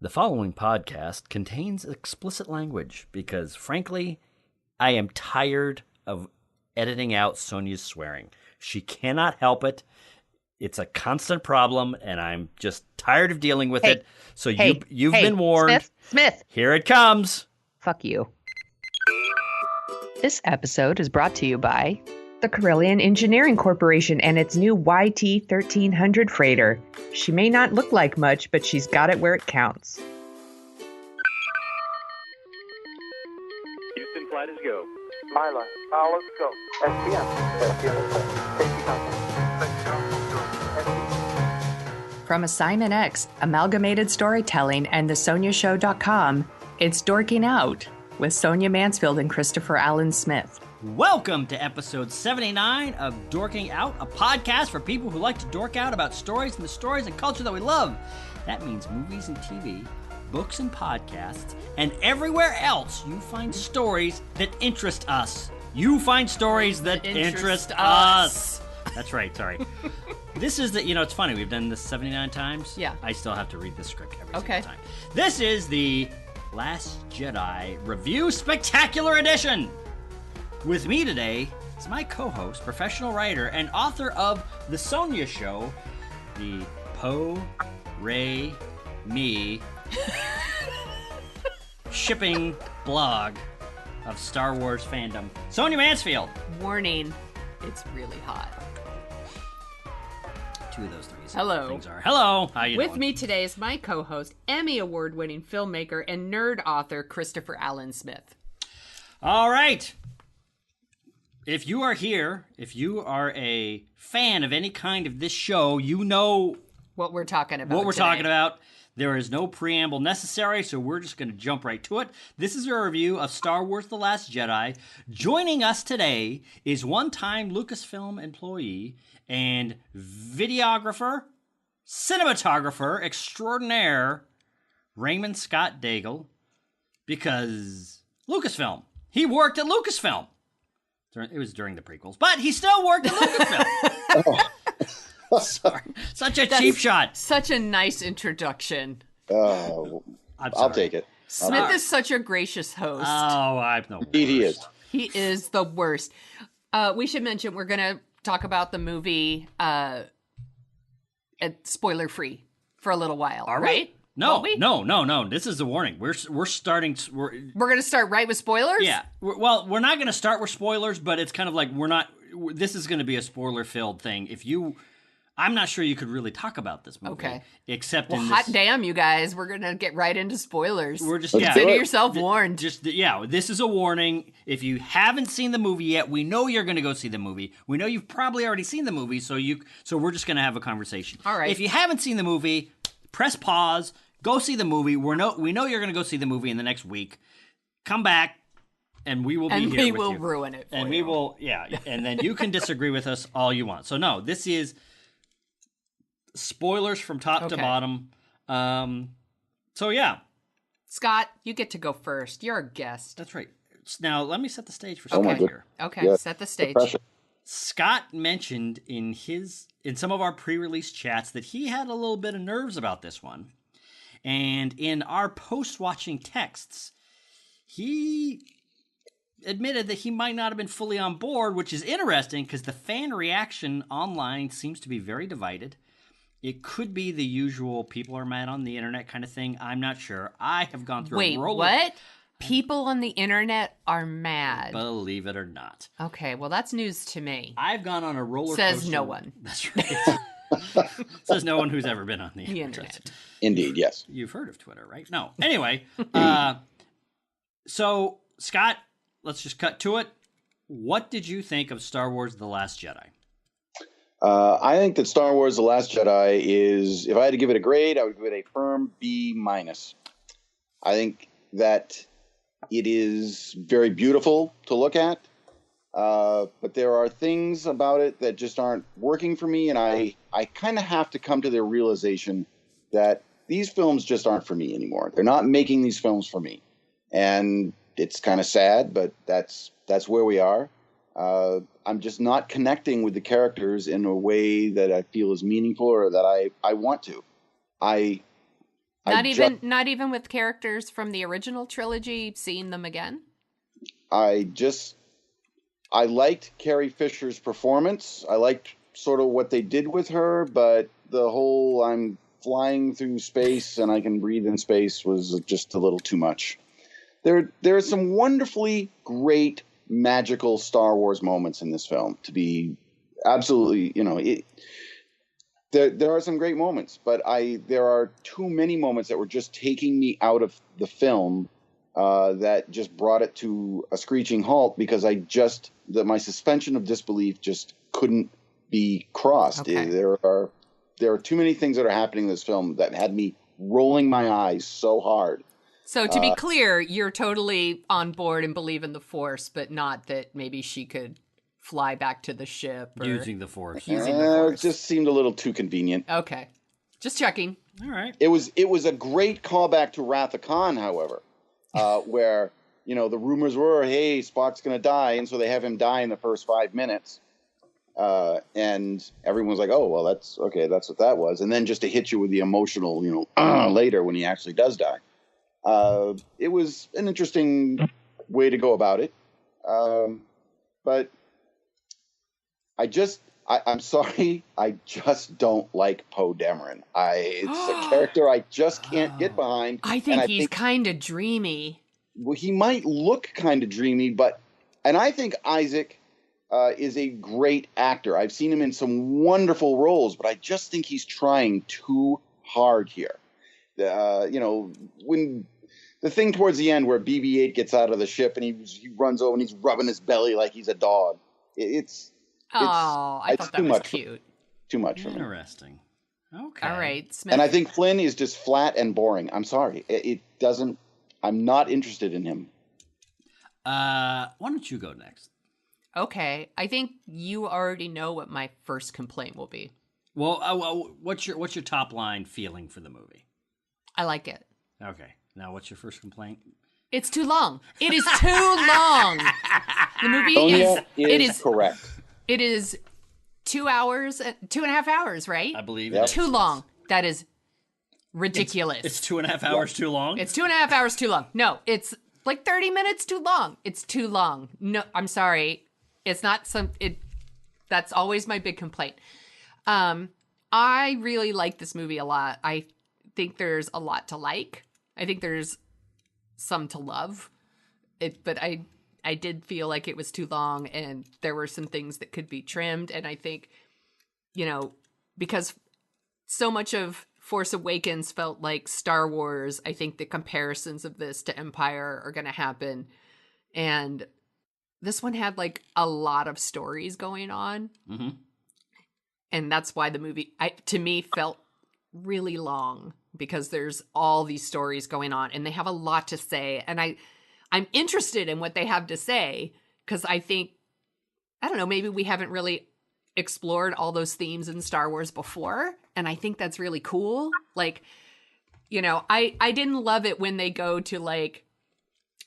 The following podcast contains explicit language because, frankly, I am tired of editing out Sonia's swearing. She cannot help it. It's a constant problem, and I'm just tired of dealing with it. So you've been warned. Smith. Here it comes. Fuck you. This episode is brought to you by the Carillion Engineering Corporation and its new YT 1300 freighter. She may not look like much, but she's got it where it counts. Houston, flight is go. Mila, let's go. From Assignment X, Amalgamated Storytelling, and thesoniashow.com, it's Dorking Out with Sonia Mansfield and Christopher Allen Smith. Welcome to episode 79 of Dorking Out, a podcast for people who like to dork out about stories and the stories and culture that we love. That means movies and TV, books and podcasts, and everywhere else you find stories that interest us. You find stories that interest us. That's right, sorry. This is the, it's funny, we've done this 79 times. Yeah. I still have to read the script every single time. This is the Last Jedi Review Spectacular Edition. With me today is my co-host, professional writer, and author of The Sonia Show, the Ray Me shipping blog of Star Wars fandom, Sonia Mansfield. Warning, it's really hot. Two of those three Hello. things are. Hello, how you doing? With me today is my co-host, Emmy Award-winning filmmaker and nerd author, Christopher Allen Smith. All right. If you are here, if you are a fan of any kind of this show, you know what we're talking about. Talking about. There is no preamble necessary, so we're just going to jump right to it. This is a review of Star Wars The Last Jedi. Joining us today is one-time Lucasfilm employee and videographer, cinematographer extraordinaire, Raymond Scott Daigle, because Lucasfilm. He worked at Lucasfilm. It was during the prequels, but he still worked at Lucasfilm. Sorry. Such a cheap shot. Such a nice introduction. I'll take it. Smith is such a gracious host. Oh, I've no. He is. He is the worst. We should mention we're going to talk about the movie spoiler-free for a little while, right? No. This is a warning. We're starting. We're going to start right with spoilers? Yeah. We're not going to start with spoilers, but it's kind of like we're not. This is going to be a spoiler-filled thing. I'm not sure you could really talk about this movie. Okay. Except well, in hot damn, you guys. We're going to get right into spoilers. We're just Consider yourself warned. This is a warning. If you haven't seen the movie yet, we know you're going to go see the movie. We know you've probably already seen the movie, so we're just going to have a conversation. All right. If you haven't seen the movie, press pause, go see the movie. We know you're going to go see the movie in the next week. Come back. And we will be here with you. And we will ruin it for you. And we will, and then you can disagree with us all you want. So no, this is spoilers from top to bottom. So yeah. Scott, you get to go first. You're a guest. That's right. Now let me set the stage for Scott here. Okay, yeah. Set the stage. Scott mentioned in some of our pre-release chats that he had a little bit of nerves about this one. And in our post-watching texts, he admitted that he might not have been fully on board, which is interesting because the fan reaction online seems to be very divided. It could be the usual people are mad on the internet kind of thing. I'm not sure. I have gone through a roller. Wait, what? People on the internet are mad. Believe it or not. Okay, well, that's news to me. I've gone on a roller coaster. Says no one. That's right. Says no one who's ever been on the internet. Indeed, yes. You've heard of Twitter, right? No. Anyway, so Scott, let's just cut to it. What did you think of Star Wars The Last Jedi? I think that Star Wars The Last Jedi is, if I had to give it a grade, I would give it a firm B-. I think that it is very beautiful to look at, but there are things about it that just aren't working for me, and I kind of have to come to the realization that these films just aren't for me anymore. They're not making these films for me, and it's kind of sad, but that's where we are. I'm just not connecting with the characters in a way that I feel is meaningful or that I want to. I Not even with characters from the original trilogy, seeing them again? I liked Carrie Fisher's performance. I liked sort of what they did with her, but the whole I'm flying through space and I can breathe in space was just a little too much. There are some wonderfully great magical Star Wars moments in this film, to be absolutely, there are some great moments, but there are too many moments that were just taking me out of the film that just brought it to a screeching halt, because my suspension of disbelief just couldn't be crossed. Okay. There are too many things that are happening in this film that had me rolling my eyes so hard. So to be clear, you're totally on board and believe in the Force, but not that maybe she could fly back to the ship or Using the Force. It just seemed a little too convenient. Okay. Just checking. All right. It was a great callback to Wrath of Khan, however, where, the rumors were, hey, Spock's going to die, and so they have him die in the first 5 minutes. And everyone's like, oh, well, that's okay, that's what that was. And then just to hit you with the emotional, later when he actually does die. It was an interesting way to go about it. But I'm sorry, I just don't like Poe Dameron. It's a character I just can't get behind. I think he's kind of dreamy. Well, he might look kind of dreamy, and I think Isaac is a great actor. I've seen him in some wonderful roles, but I just think he's trying too hard here. When the thing towards the end where BB-8 gets out of the ship and he runs over and he's rubbing his belly like he's a dog. I thought that was cute. Too much for me. Interesting. Okay. All right, Smith. And I think Flynn is just flat and boring. I'm sorry. I'm not interested in him. Why don't you go next? Okay. I think you already know what my first complaint will be. Well, what's your top line feeling for the movie? I like it. Okay. Now, what's your first complaint? It's too long. It is too long. The movie is correct. It is 2 hours, 2.5 hours, right? I believe Yep. Too long. That is ridiculous. It's 2.5 hours too long? It's 2.5 hours too long. No, it's like 30 minutes too long. It's too long. No, I'm sorry. It's not that's always my big complaint. I really like this movie a lot. I think there's a lot to like. I think there's some to love. But I did feel like it was too long and there were some things that could be trimmed. And I think, because so much of Force Awakens felt like Star Wars, I think the comparisons of this to Empire are going to happen. And this one had like a lot of stories going on. Mm-hmm. And that's why the movie, to me, felt really long, because there's all these stories going on and they have a lot to say. And I'm interested in what they have to say, because I think, I don't know, maybe we haven't really explored all those themes in Star Wars before. And I think that's really cool. Like, I didn't love it when they go to like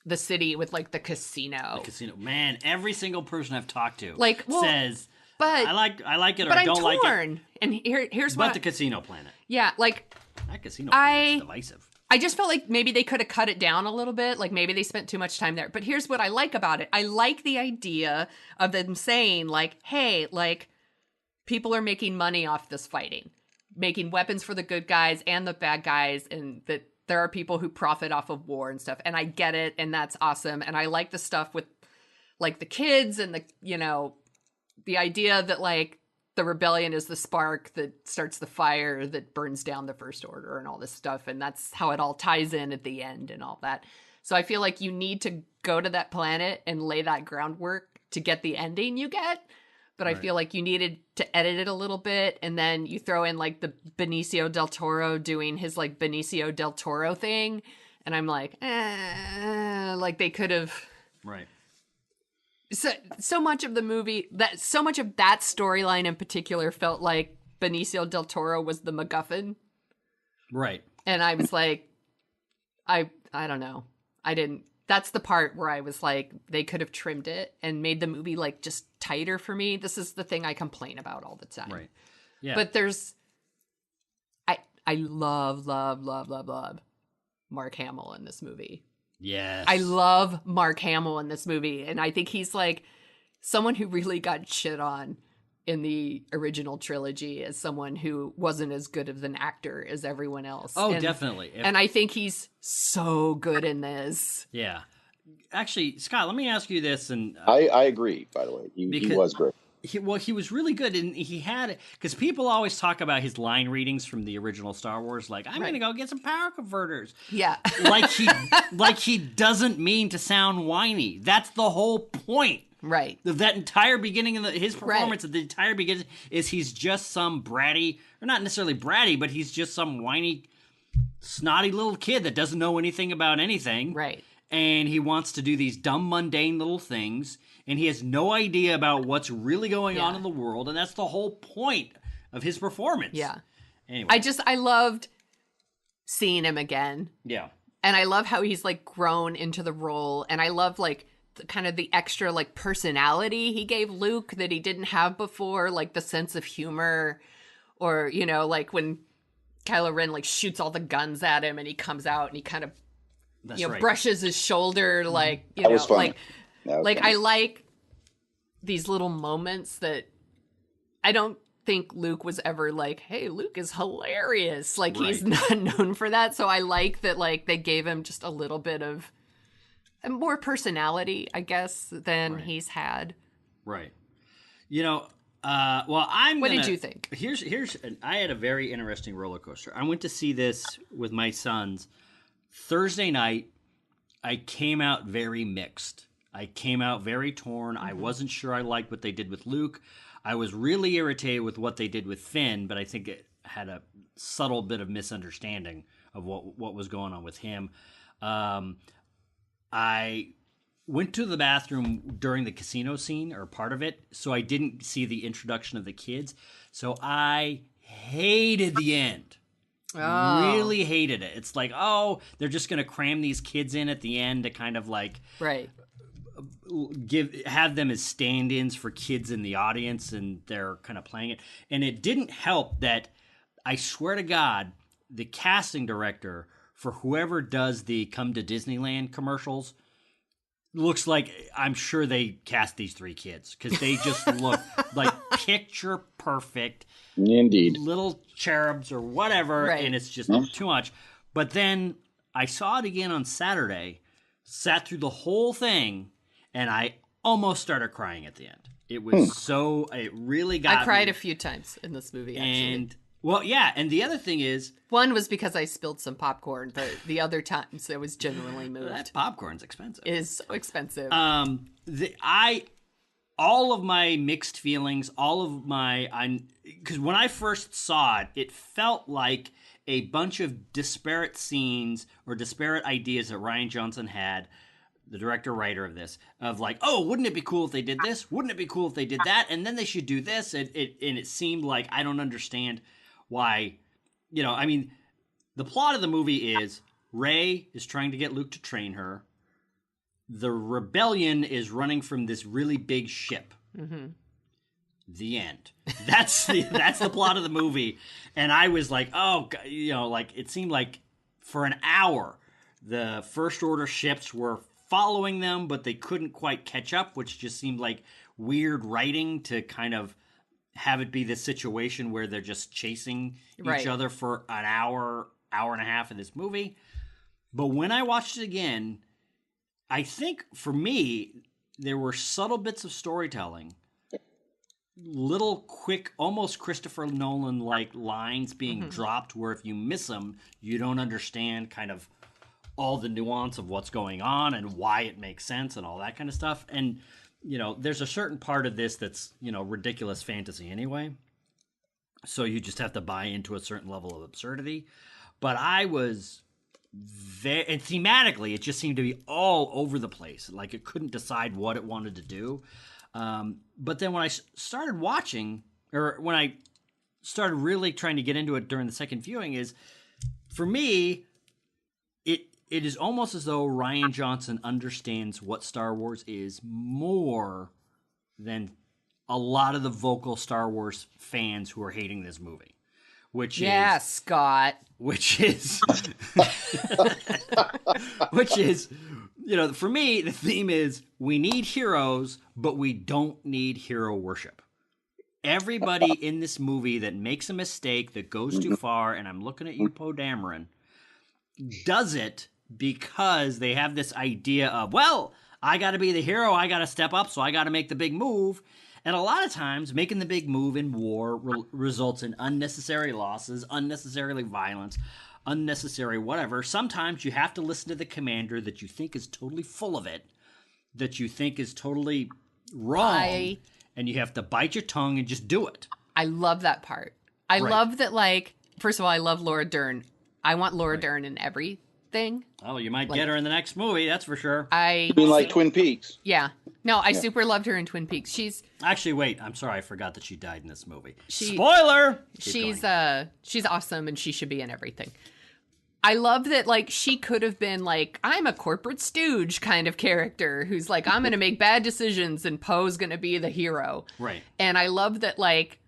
the city with like the casino. Man, every single person I've talked to says, but I like it or but don't I'm like torn. it. And here's but what the casino planet. Yeah, like that casino planet's divisive. I just felt like maybe they could have cut it down a little bit. Like maybe they spent too much time there. But here's what I like about it. I like the idea of them saying like, hey, like people are making money off this fighting, making weapons for the good guys and the bad guys, and that there are people who profit off of war and stuff. And I get it. And that's awesome. And I like the stuff with like the kids and the idea that like the rebellion is the spark that starts the fire that burns down the First Order and all this stuff. And that's how it all ties in at the end and all that. So I feel like you need to go to that planet and lay that groundwork to get the ending you get. But right. I feel like you needed to edit it a little bit. And then you throw in like the Benicio del Toro doing his like Benicio del Toro thing. And I'm like, like they could have. Right. So much of the movie, so much of that storyline in particular felt like Benicio del Toro was the MacGuffin. Right. And I was like, I don't know. That's the part where I was like, they could have trimmed it and made the movie like just tighter for me. This is the thing I complain about all the time. Right. Yeah. But I love, love, love, love, love Mark Hamill in this movie. Yes. I love Mark Hamill in this movie. And I think he's like someone who really got shit on in the original trilogy as someone who wasn't as good of an actor as everyone else. Oh, definitely. And I think he's so good in this. Yeah. Actually, Scott, let me ask you this. And I agree, by the way. He was great. He was really good, and he had, because people always talk about his line readings from the original Star Wars, like I'm gonna go get some power converters. Yeah, like he doesn't mean to sound whiny. That's the whole point. Right. That entire beginning of his performance at the entire beginning is he's just some bratty, or not necessarily bratty, but he's just some whiny, snotty little kid that doesn't know anything about anything. Right. And he wants to do these dumb, mundane little things, and he has no idea about what's really going on in the world, and that's the whole point of his performance. Yeah. Anyway. I loved seeing him again. Yeah. And I love how he's like grown into the role, and I love like kind of the extra like personality he gave Luke that he didn't have before, like the sense of humor, or, you know, like when Kylo Ren like shoots all the guns at him and he comes out and he kind of brushes his shoulder, like, you know, like I like these little moments that I don't think Luke was ever like, hey, Luke is hilarious. Like, he's not known for that. So I like that, like, they gave him just a little bit of more personality, I guess, than he's had. Right. You know, what did you think? I had a very interesting roller coaster. I went to see this with my sons Thursday night. I came out very mixed. I came out very torn. I wasn't sure I liked what they did with Luke. I was really irritated with what they did with Finn, but I think it had a subtle bit of misunderstanding of what was going on with him. I went to the bathroom during the casino scene, or part of it, so I didn't see the introduction of the kids. So I hated the end. Really hated it. It's like, oh, they're just going to cram these kids in at the end to kind of like have them as stand-ins for kids in the audience, and they're kind of playing it. And it didn't help that, I swear to God, the casting director for whoever does the Come to Disneyland commercials looks like, I'm sure they cast these three kids, because they just look like picture perfect. Indeed. Little cherubs or whatever, and it's just too much. But then I saw it again on Saturday, sat through the whole thing, and I almost started crying at the end. It was it really got I cried me. a few times in this movie, actually. And, well, yeah, and the other thing is... One was because I spilled some popcorn, but the other times I was genuinely moved. That popcorn's expensive. It is so expensive. All of my mixed feelings, because when I first saw it, it felt like a bunch of disparate scenes or disparate ideas that Rian Johnson had, the director-writer of this, of like, oh, wouldn't it be cool if they did this? Wouldn't it be cool if they did that? And then they should do this. And it seemed like, I don't understand why, you know, I mean, the plot of the movie is Rey is trying to get Luke to train her. The rebellion is running from this really big ship. Mm-hmm. The end. That's the plot of the movie. And I was like, oh, you know, like, it seemed like for an hour, the First Order ships were following them, but they couldn't quite catch up, which just seemed like weird writing to kind of have it be this situation where they're just chasing each other for an hour and a half in this movie. But when I watched it again, I think for me, there were subtle bits of storytelling, little quick, almost Christopher Nolan-like lines being dropped where if you miss them, you don't understand kind of all the nuance of what's going on and why it makes sense and all that kind of stuff. And, you know, there's a certain part of this that's, you know, ridiculous fantasy anyway. So you just have to buy into a certain level of absurdity. But I was... and thematically, it just seemed to be all over the place. Like, it couldn't decide what it wanted to do. But then when I started watching, or when I started really trying to get into it during the second viewing, is, for me, it is almost as though Rian Johnson understands what Star Wars is more than a lot of the vocal Star Wars fans who are hating this movie. which Yeah, is Scott. which is which is, for me, the theme is we need heroes, but we don't need hero worship. Everybody in this movie that makes a mistake, that goes too far, and I'm looking at you, Poe Dameron, does it because they have this idea of, well, I got to be the hero, I got to step up, so I got to make the big move. And a lot of times, making the big move in war results in unnecessary losses, unnecessarily violence, unnecessary whatever. Sometimes you have to listen to the commander that you think is totally full of it, that you think is totally wrong, and you have to bite your tongue and just do it. I love that part. I love that, like, first of all, I love Laura Dern. I want Laura Dern in everything. Oh, you might get her in the next movie, that's for sure. You mean like Twin Peaks? Yeah. No, I super loved her in Twin Peaks. She's actually, wait, I'm sorry, I forgot that she died in this movie. Spoiler! She's awesome, and she should be in everything. I love that, like, she could have been like, I'm a corporate stooge kind of character who's like, I'm going to make bad decisions and Poe's going to be the hero. Right. And I love that, like,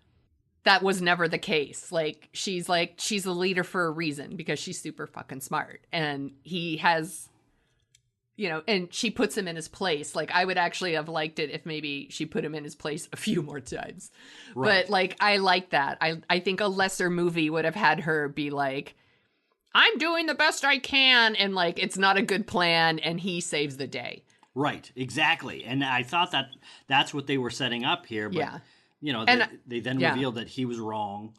that was never the case. Like, she's a leader for a reason because she's super fucking smart. And he has, and she puts him in his place. Like, I would actually have liked it if maybe she put him in his place a few more times. Right. But, like, I like that. I think a lesser movie would have had her be like, I'm doing the best I can, and, like, it's not a good plan, and he saves the day. Right, exactly. And I thought that's what they were setting up here, but, they then revealed that he was wrong,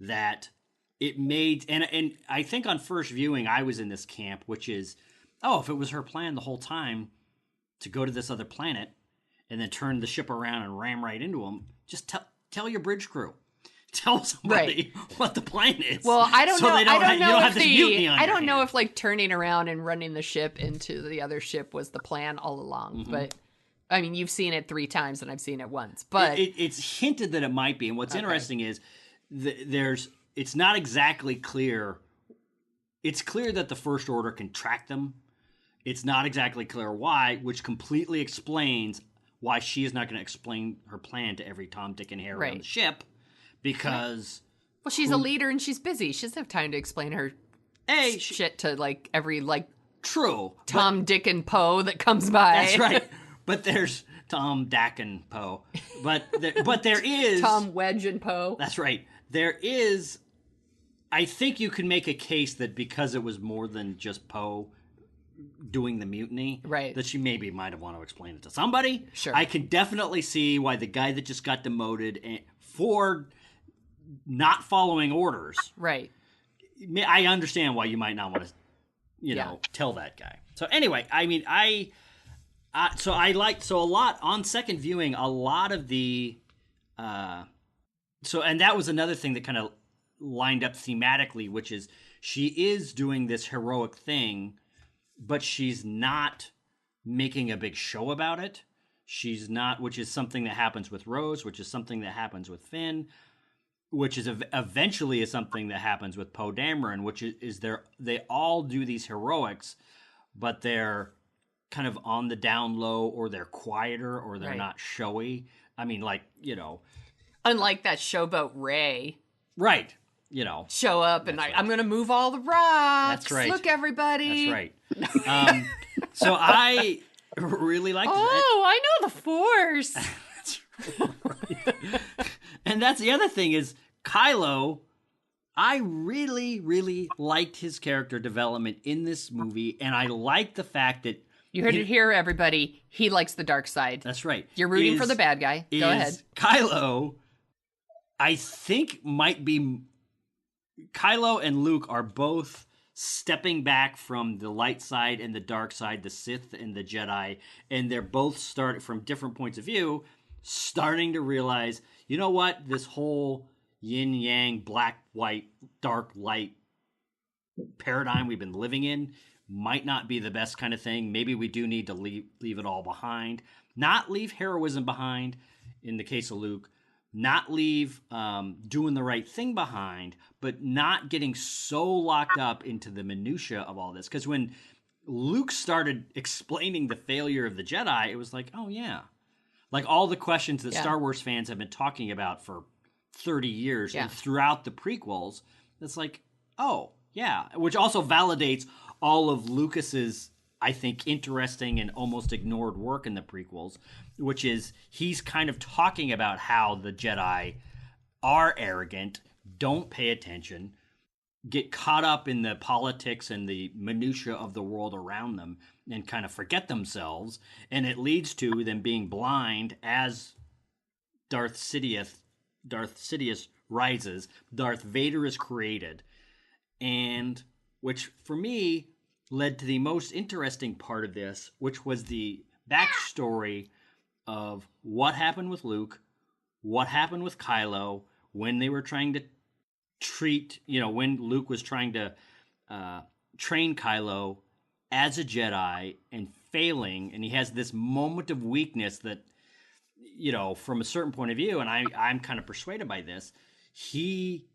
that it made, and I think on first viewing, I was in this camp, which is, if it was her plan the whole time to go to this other planet and then turn the ship around and ram right into him, just tell your bridge crew. Tell somebody what the plan is. Well, I don't know. I don't know hands. if like turning around and running the ship into the other ship was the plan all along. Mm-hmm. But I mean, you've seen it 3 times and I've seen it once. But it's hinted that it might be. And what's interesting is it's not exactly clear. It's clear that the First Order can track them. It's not exactly clear why, which completely explains why she is not going to explain her plan to every Tom, Dick, and Harry on the ship. Because she's a leader and she's busy. She doesn't have time to explain her shit to like every true Tom, Dick, and Poe that comes by. That's right. But there's Tom, Dak, and Poe. But there is Tom, Wedge, and Poe. That's right. There is. I think you can make a case that because it was more than just Poe doing the mutiny, right? That she maybe might have wanted to explain it to somebody. Sure. I can definitely see why the guy that just got demoted for not following orders. Right. I understand why you might not want to, tell that guy. So anyway, I mean, so a lot on second viewing, a lot of the, and that was another thing that kind of lined up thematically, which is she is doing this heroic thing, but she's not making a big show about it. She's not, which is something that happens with Rose, which is something that happens with Finn, which is eventually is something that happens with Poe Dameron, which is they all do these heroics, but they're kind of on the down low, or they're quieter, or they're not showy. I mean, unlike that showboat Ray. Right. Show up and I'm going to move all the rocks. That's right. Look, everybody. That's right. So I really like I know the Force. That's right. And that's the other thing is Kylo, I really, really liked his character development in this movie, and I like the fact that you heard it here, everybody. He likes the dark side. That's right. You're rooting for the bad guy. Go ahead. Kylo, I think Kylo and Luke are both stepping back from the light side and the dark side, the Sith and the Jedi, and they're both starting from different points of view, starting to realize, you know what, this whole yin-yang, black, white, dark, light paradigm we've been living in might not be the best kind of thing. Maybe we do need to leave it all behind. Not leave heroism behind, in the case of Luke, not leave doing the right thing behind, but not getting so locked up into the minutia of all this. Because when Luke started explaining the failure of the Jedi, it was like, oh yeah. Like all the questions that Star Wars fans have been talking about for 30 years. Yeah. And throughout the prequels, it's like, oh, yeah. Which also validates all of Lucas's, I think, interesting and almost ignored work in the prequels, which is he's kind of talking about how the Jedi are arrogant, don't pay attention, get caught up in the politics and the minutia of the world around them and kind of forget themselves. And it leads to them being blind as Darth Sidious rises, Darth Vader is created. And which for me led to the most interesting part of this, which was the backstory of what happened with Luke, what happened with Kylo when they were trying to when Luke was trying to train Kylo as a Jedi and failing, and he has this moment of weakness that, from a certain point of view, and I'm kind of persuaded by this, he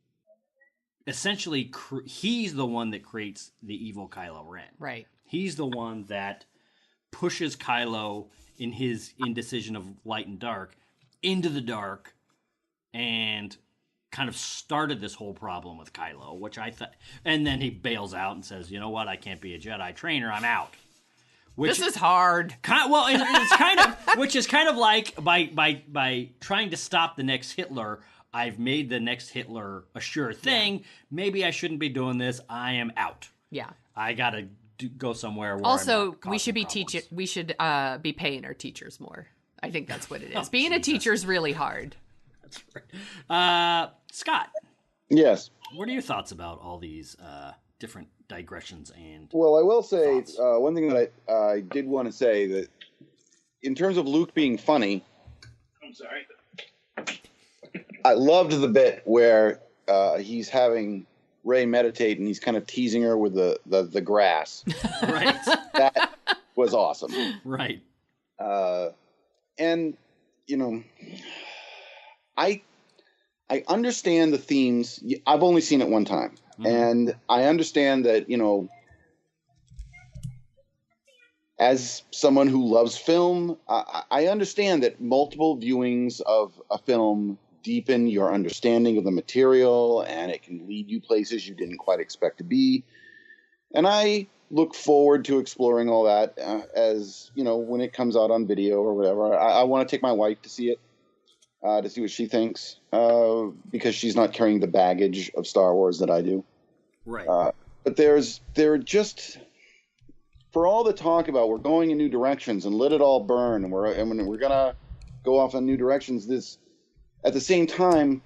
essentially he's the one that creates the evil Kylo Ren. Right. He's the one that pushes Kylo in his indecision of light and dark into the dark, and kind of started this whole problem with Kylo, which I thought, and then he bails out and says, "You know what? I can't be a Jedi trainer. I'm out." This is hard. It's kind of, which is kind of like by trying to stop the next Hitler, I've made the next Hitler a sure thing. Yeah. Maybe I shouldn't be doing this. I am out. Yeah. I gotta go somewhere. Where also, we should be We should be paying our teachers more. I think that's what it is. Being a teacher is really hard. That's right. Scott. Yes. What are your thoughts about all these different digressions and? Well, I will say one thing that I did want to say, that in terms of Luke being funny, I'm sorry, I loved the bit where he's having Rey meditate and he's kind of teasing her with the grass. Right. That was awesome. Right. And I understand the themes. I've only seen it one time. Mm-hmm. And I understand that, as someone who loves film, I understand that multiple viewings of a film deepen your understanding of the material, and it can lead you places you didn't quite expect to be. And I look forward to exploring all that as, when it comes out on video or whatever. I want to take my wife to see it. To see what she thinks, because she's not carrying the baggage of Star Wars that I do. Right. But there are just, for all the talk about we're going in new directions and let it all burn, and we're gonna go off in new directions. This, at the same time,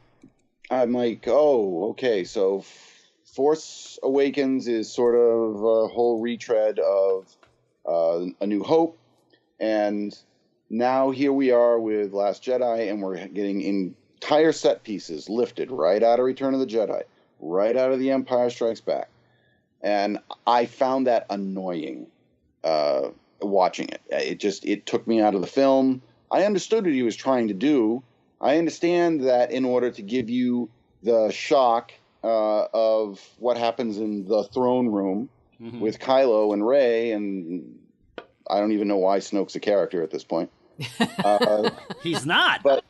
I'm like, oh, okay, so Force Awakens is sort of a whole retread of A New Hope, and now here we are with Last Jedi, and we're getting entire set pieces lifted right out of Return of the Jedi, right out of The Empire Strikes Back. And I found that annoying watching it. It took me out of the film. I understood what he was trying to do. I understand that in order to give you the shock of what happens in the throne room with Kylo and Rey, and I don't even know why Snoke's a character at this point. He's not. But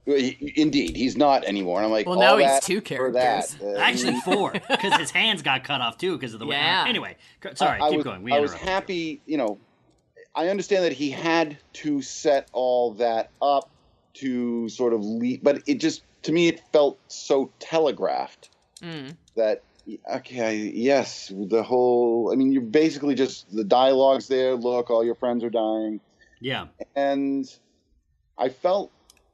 indeed, he's not anymore. And I'm like, well, now he's two characters. Actually, 4, because his hands got cut off too because of the way. Anyway, sorry, keep going. I was happy. I understand that he had to set all that up to sort of lead, but it just, to me, it felt so telegraphed that. Okay, yes, the whole. I mean, you're basically just the dialogue's there. Look, all your friends are dying. Yeah. And I felt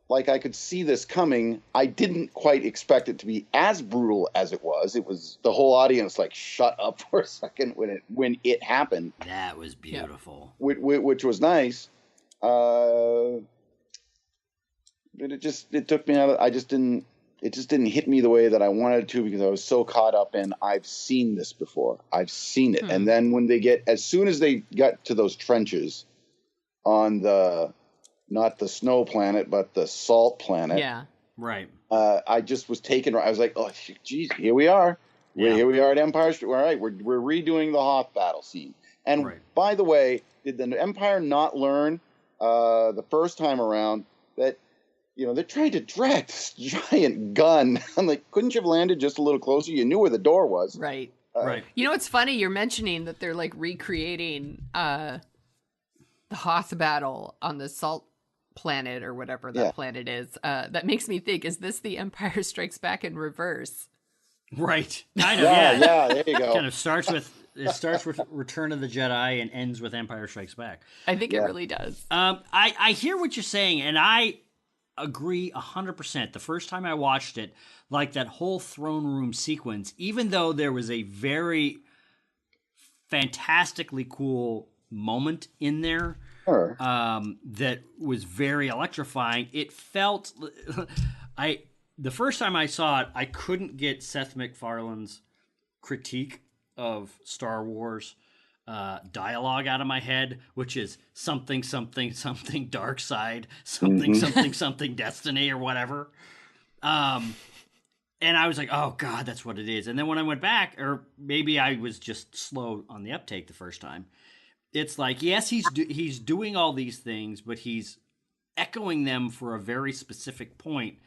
like I could see this coming. I didn't quite expect it to be as brutal as it was. It was the whole audience like shut up for a second when it happened. That was beautiful. Which was nice. But it took me out of, it just didn't hit me the way that I wanted it to, because I was so caught up in, I've seen this before. I've seen it. And then when as soon as they got to those trenches on not the snow planet, but the salt planet. Yeah. Right. I just was taken. I was like, oh, geez, here we are. Yeah. Here we are at Empire Street. All right, we're redoing the Hoth battle scene. And by the way, did the Empire not learn the first time around that, they're trying to drag this giant gun. I'm like, couldn't you have landed just a little closer? You knew where the door was. Right. Right. You know, it's funny you're mentioning that they're like recreating the Hoth battle on the Salt Planet or whatever that planet is. That makes me think, is this the Empire Strikes Back in reverse? Right. Kind of, yeah, there you go. Kind of starts with Return of the Jedi and ends with Empire Strikes Back. I think it really does. I hear what you're saying, and I agree 100%. The first time I watched it, like that whole throne room sequence, even though there was a very fantastically cool moment in there that was very electrifying, it felt... The first time I saw it, I couldn't get Seth MacFarlane's critique of Star Wars dialogue out of my head, which is something, something, something dark side, something, something, something destiny or whatever. And I was like, oh, God, that's what it is. And then when I went back, or maybe I was just slow on the uptake the first time, it's like, yes, he's doing all these things, but he's echoing them for a very specific point.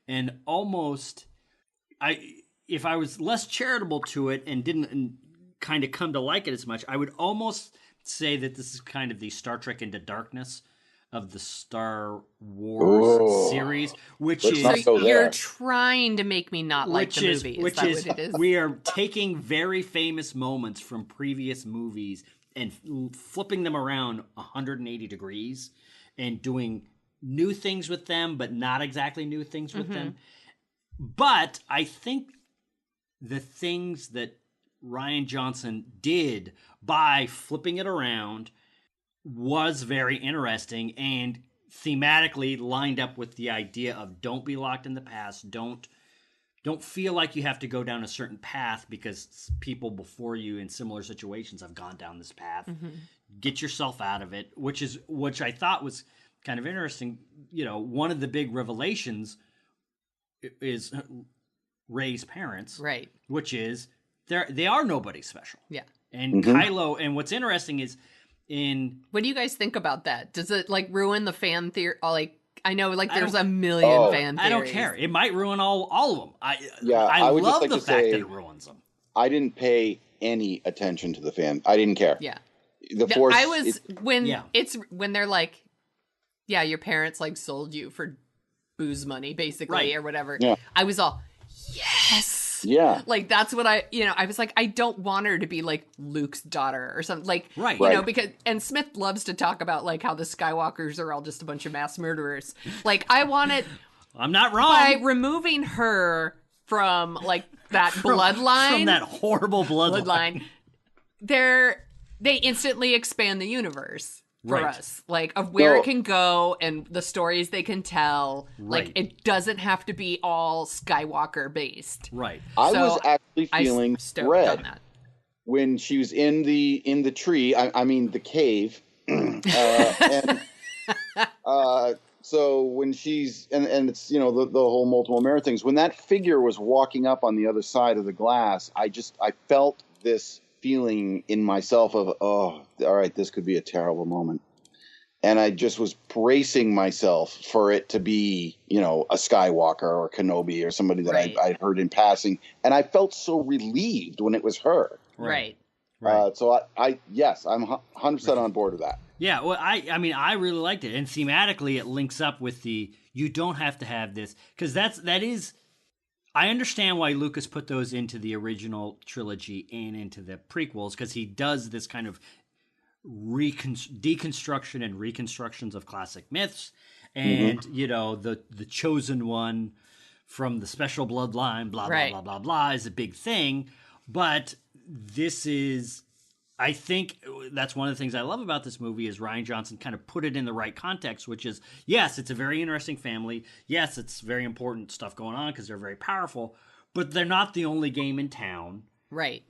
And almost, if I was less charitable to it and didn't kind of come to like it as much, I would almost say that this is kind of the Star Trek Into Darkness of the Star Wars series, which is... You're trying to make me not like the movie. Is that what it is? We are taking very famous moments from previous movies and flipping them around 180 degrees and doing new things with them, but not exactly new things with them. But I think the things that Rian Johnson did by flipping it around was very interesting and thematically lined up with the idea of don't be locked in the past. Don't feel like you have to go down a certain path because people before you in similar situations have gone down this path. Get yourself out of it, which I thought was kind of interesting. One of the big revelations is Rey's parents, right? Which is they are nobody special. Yeah. And Kylo, and what's interesting is what do you guys think about that? Does it like ruin the fan theory? Like, I know, like there's a million fan theories. I don't care. It might ruin all of them. I would love just like the to fact say, that it ruins them. I didn't pay any attention to the fan. I didn't care. Yeah. The Force. I was when they're like, yeah, your parents like sold you for booze money, basically, or whatever. Yeah. I was all, yes. Yeah. Like, that's what I was like, I don't want her to be like Luke's daughter or something. Like, right. You know, because, and Smith loves to talk about like how the Skywalkers are all just a bunch of mass murderers. Like, I want it. I'm not wrong. By removing her from like that bloodline. From that horrible bloodline. They instantly expand the universe. For us, like of where it can go and the stories they can tell. Right. Like it doesn't have to be all Skywalker based. Right. I was actually feeling dread when she was in the tree. I mean the cave. So when she's and it's the whole multiple mirror things. When that figure was walking up on the other side of the glass, I felt this feeling in myself of, oh, all right, this could be a terrible moment. And I just was bracing myself for it to be, a Skywalker or Kenobi or somebody that I'd heard in passing. And I felt so relieved when it was her. Right. So I'm 100% on board with that. Yeah, well, I really liked it. And thematically, it links up with you don't have to have this. Because that is... I understand why Lucas put those into the original trilogy and into the prequels, because he does this kind of deconstruction and reconstructions of classic myths, and the chosen one from the special bloodline, blah blah blah blah blah, is a big thing. But this is, I think that's one of the things I love about this movie is Rian Johnson kind of put it in the right context, which is, yes, it's a very interesting family. Yes, it's very important stuff going on because they're very powerful, but they're not the only game in town. Right.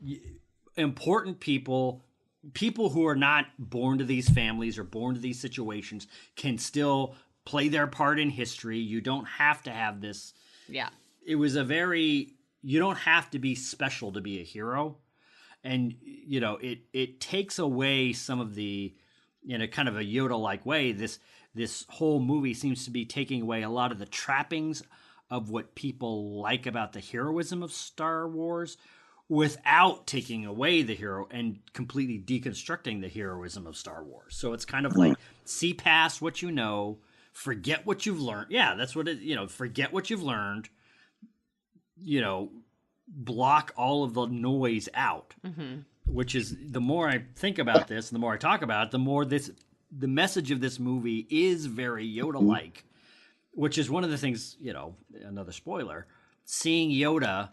Important people who are not born to these families or born to these situations can still play their part in history. You don't have to have this. Yeah. It was you don't have to be special to be a hero. And, it takes away some of the in a kind of a Yoda-like way, this whole movie seems to be taking away a lot of the trappings of what people like about the heroism of Star Wars without taking away the hero and completely deconstructing the heroism of Star Wars. So it's kind of like, see past what you know, forget what you've learned. Yeah, that's what it, forget what you've learned, block all of the noise out, which is, the more I think about this, the more I talk about it, the more the message of this movie is very Yoda-like, which is one of the things, another spoiler, seeing Yoda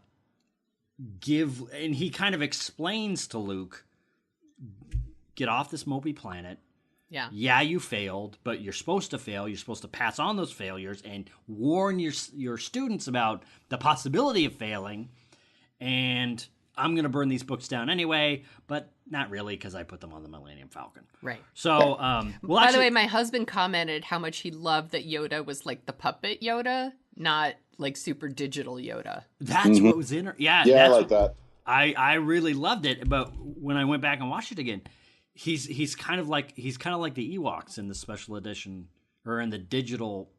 and he kind of explains to Luke, get off this mopey planet. Yeah, you failed, but you're supposed to fail. You're supposed to pass on those failures and warn your students about the possibility of failing. And I'm going to burn these books down anyway, but not really, because I put them on the Millennium Falcon. Right. So, by the way, my husband commented how much he loved that Yoda was like the puppet Yoda, not like super digital Yoda. That's what was in her. Yeah, I like that. I really loved it, but when I went back and watched it again, he's kind of like the Ewoks in the special edition or in the digital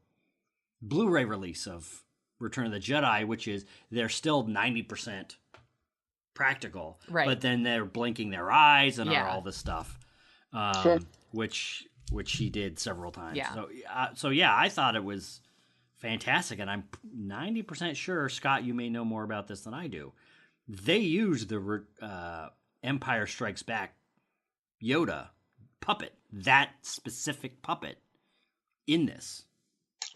Blu-ray release of Return of the Jedi, which is they're still 90% practical, right? But then they're blinking their eyes and all this stuff, Sure. which he did several times. Yeah. So I thought it was fantastic, and I'm 90% sure, Scott, you may know more about this than I do. They used the Empire Strikes Back Yoda puppet, that specific puppet, in this.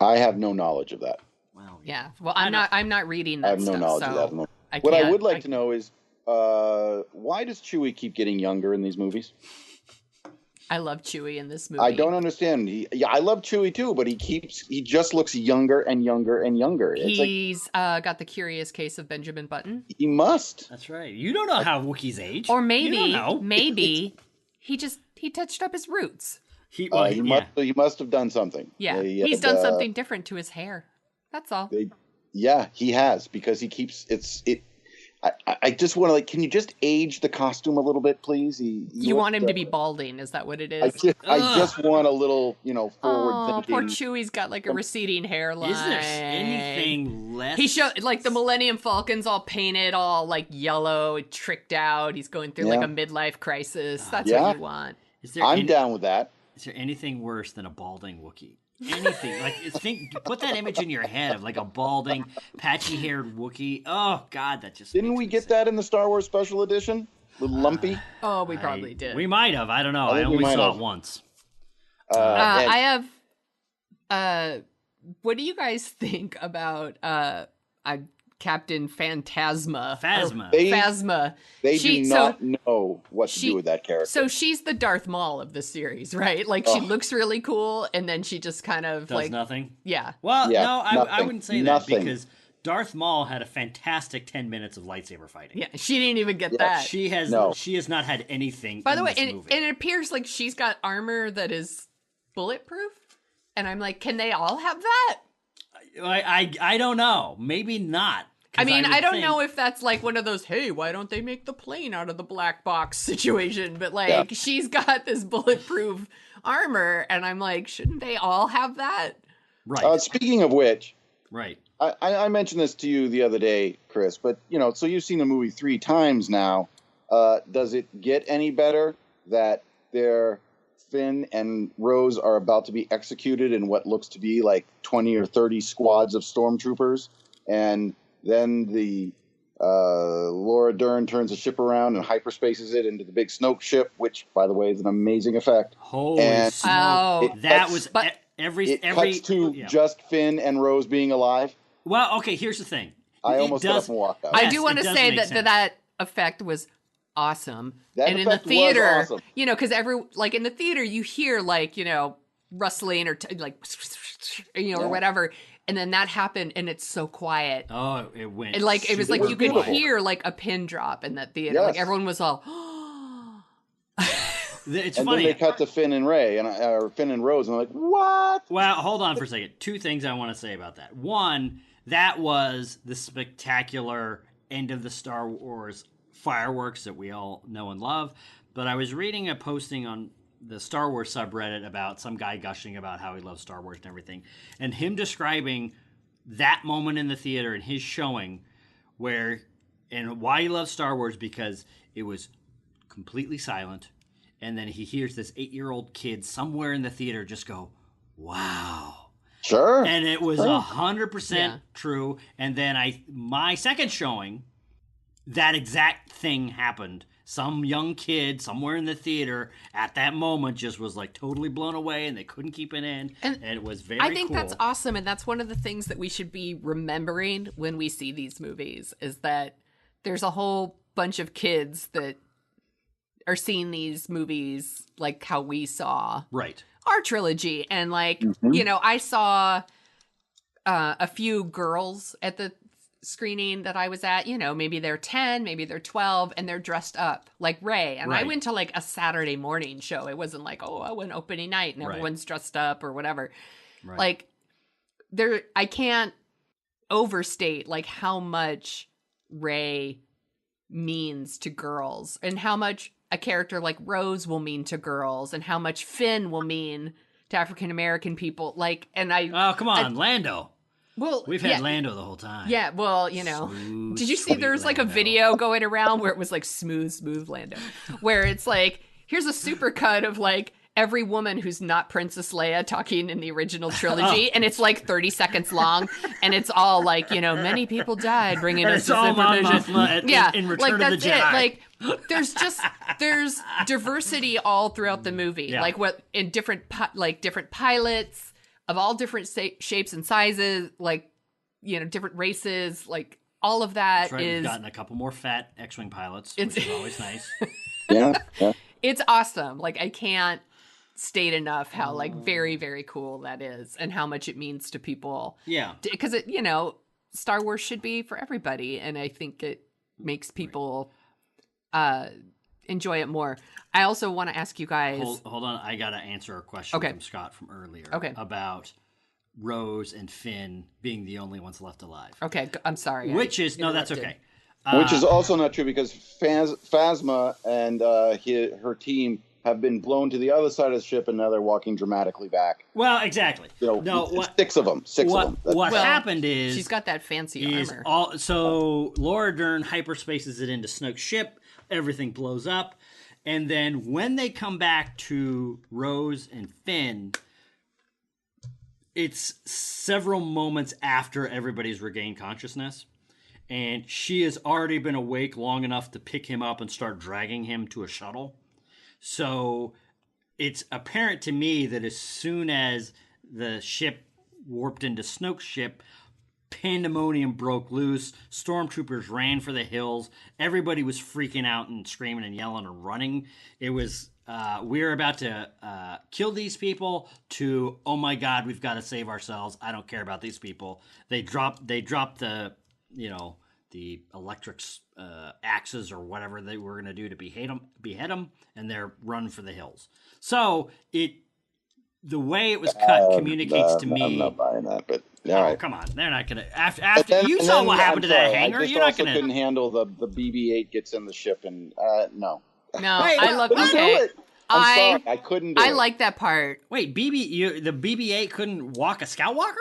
I have no knowledge of that. Well, yeah. Well, I'm not reading that. I have no stuff, knowledge so of that. What I would like to know is why does Chewie keep getting younger in these movies? I love Chewie in this movie. I don't understand. I love Chewie too, but he just looks younger and younger and younger. He's got the curious case of Benjamin Button. He must. That's right. You don't know how Wookiees age. Or maybe he touched up his roots. He must have done something. Yeah, he's done something different to his hair. That's all. He has, because he keeps I just want to, can you just age the costume a little bit, please? You want him to be balding? Is that what it is? I just want a little, forward thinking. Poor Chewie's got like a receding hairline. Is there anything less? He showed like the Millennium Falcon's all painted, all like yellow, tricked out. He's going through like a midlife crisis. That's what you want. I'm down with that. Is there anything worse than a balding Wookiee? Anything put that image in your head of like a balding, patchy-haired Wookiee. Oh God, that just didn't we get that in the Star Wars Special Edition? Little lumpy. Oh, we probably did. We might have. I don't know. I only saw it once. I have. What do you guys think about Captain Phantasma? Phasma. They do not know what to do with that character. So she's the Darth Maul of the series, right? Like she looks really cool, and then she just kind of does nothing. Yeah. Well, no, I wouldn't say that, because Darth Maul had a fantastic 10 minutes of lightsaber fighting. Yeah, she didn't even get that. She has not had anything. By the way, this movie. and it appears like she's got armor that is bulletproof, and I'm like, can they all have that? I don't know. Maybe not. I mean, I don't know if that's like one of those, hey, why don't they make the plane out of the black box situation? But like, she's got this bulletproof armor, and I'm like, shouldn't they all have that? Right. Speaking of which, right. I mentioned this to you the other day, Chris, but so you've seen the movie 3 times now. Does it get any better that Finn and Rose are about to be executed in what looks to be like 20 or 30 squads of stormtroopers, and then the Laura Dern turns the ship around and hyperspaces it into the big Snoke ship, which, by the way, is an amazing effect. Holy smoke! It cuts to just Finn and Rose being alive. Well, okay. Here's the thing. I almost got up and walked out. I do want to say that effect was awesome, and in the theater, awesome. Because in the theater, you hear rustling or or whatever. And then that happened, and it's so quiet. Oh, it went. And it was like you could hear like a pin drop in that theater. Yes. Like everyone was all. It's and funny. Then they cut to Finn and Ray, or Finn and Rose, and I'm like, what? Well, hold on for a second. 2 things I want to say about that. One, that was the spectacular end of the Star Wars fireworks that we all know and love. But I was reading a posting on the Star Wars subreddit about some guy gushing about how he loves Star Wars and everything, and him describing that moment in the theater and his showing where and why he loves Star Wars because it was completely silent, and then he hears this 8-year-old kid somewhere in the theater just go, "Wow." Sure. And it was 100% true. And then my second showing, that exact thing happened. Some young kid somewhere in the theater at that moment just was like totally blown away, and they couldn't keep it in. And it was very I think cool. that's awesome, and that's one of the things that we should be remembering when we see these movies is that there's a whole bunch of kids that are seeing these movies like how we saw our trilogy. And like, you know, I saw a few girls at the screening that I was at, you know, maybe they're 10, maybe they're 12, and they're dressed up like Rey. And I went to like a Saturday morning show. It wasn't like, oh, I went opening night and everyone's dressed up or whatever. Like I can't overstate like how much Rey means to girls and how much a character like Rose will mean to girls and how much Finn will mean to African American people. Like, and oh, come on, Lando. Well, we've had Lando the whole time. Yeah, well, you know, did you see there was like a video going around where it was like smooth Lando, where it's like, here's a supercut of like every woman who's not Princess Leia talking in the original trilogy, and it's like 30 seconds long, and it's all like, you know, many people died bringing us this information. In Return of the Jedi. Like, there's diversity all throughout the movie, like what in different pilots of all different shapes and sizes, like, you know, different races, like all of that We've gotten a couple more fat X-wing pilots, which is always nice. Yeah. It's awesome. Like, I can't state enough how like very, very cool that is and how much it means to people. Yeah. Because it, you know, Star Wars should be for everybody, and I think it makes people enjoy it more. I also want to ask you guys. Hold on, I gotta answer a question from Scott from earlier about Rose and Finn being the only ones left alive. Okay, I'm sorry. Which is no, that's okay. Which is also not true because Phasma and her team have been blown to the other side of the ship, and now they're walking dramatically back. Well, exactly. You know, six of them. What happened is she's got that fancy armor. So Laura Dern hyperspaces it into Snoke's ship. Everything blows up, and then when they come back to Rose and Finn, it's several moments after everybody's regained consciousness, and she has already been awake long enough to pick him up and start dragging him to a shuttle. So it's apparent to me that as soon as the ship warped into Snoke's ship, pandemonium broke loose. Stormtroopers ran for the hills. Everybody was freaking out and screaming and yelling and running. It was, we're about to kill these people, to, oh my God, we've got to save ourselves. I don't care about these people. They dropped the, you know, the electric axes or whatever they were going to do to behead them, and they're running for the hills. So the way it was cut communicates to me. I'm not buying that, but all right. Come on, they're not going to. After you saw what happened to that hangar, you're not going to. Couldn't handle the BB-8 gets in the ship, and no. No, wait, I love it. I'm sorry, I couldn't do it. I like that part. Wait, the BB-8 couldn't walk a Scout Walker?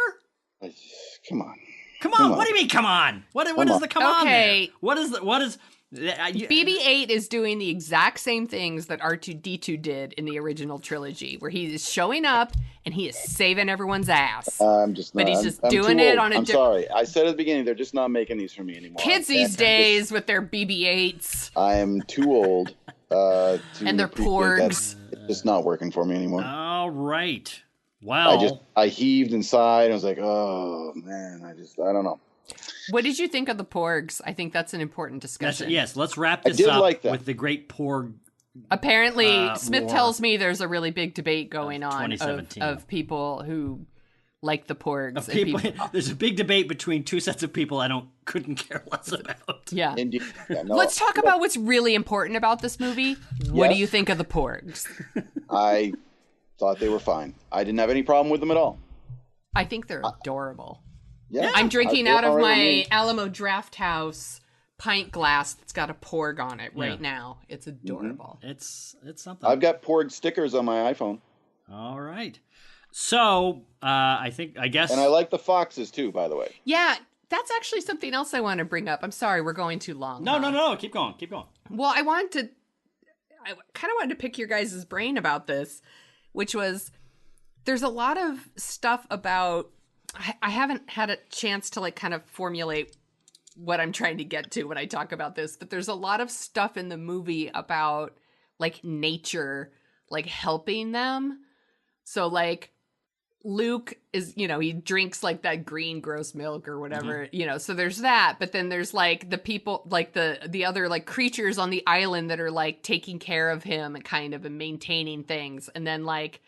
Come on. Come on! What do you mean? Come on! What is the come on? Okay. There? What is? BB-8 is doing the exact same things that R2-D2 did in the original trilogy, where he is showing up and he is saving everyone's ass. I'm just not. But he's just I'm doing it on a. I'm sorry. I said at the beginning they're just not making these for me anymore. Kids these days with their BB-8s. I am too old. And their porgs. It's just not working for me anymore. All right. Wow. I heaved inside. I was like, oh man, I don't know. What did you think of the porgs? I think that's an important discussion. Yes, let's wrap this up with the great porg. Apparently, Smith tells me there's a really big debate going on of people who like the porgs. There's a big debate between two sets of people I couldn't care less about. Yeah. Let's talk about what's really important about this movie. What do you think of the porgs? I thought they were fine. I didn't have any problem with them at all. I think they're adorable. Yeah. I'm drinking out of my Alamo Draft House pint glass that's got a porg on it right now. It's adorable. It's something. I've got Porg stickers on my iPhone. All right. So, I guess... And I like the foxes, too, by the way. Yeah, that's actually something else I want to bring up. I'm sorry, we're going too long. No. Keep going. Well, I kind of wanted to pick your guys' brain about this, which was, there's a lot of stuff about... I haven't had a chance to, like, kind of formulate what I'm trying to get to when I talk about this, but there's a lot of stuff in the movie about, like, nature, like, helping them. So, like, Luke is, he drinks, like, that green gross milk or whatever, so there's that. But then there's, like, the people, like, the other, like, creatures on the island that are, like, taking care of him kind of and maintaining things. And then, like,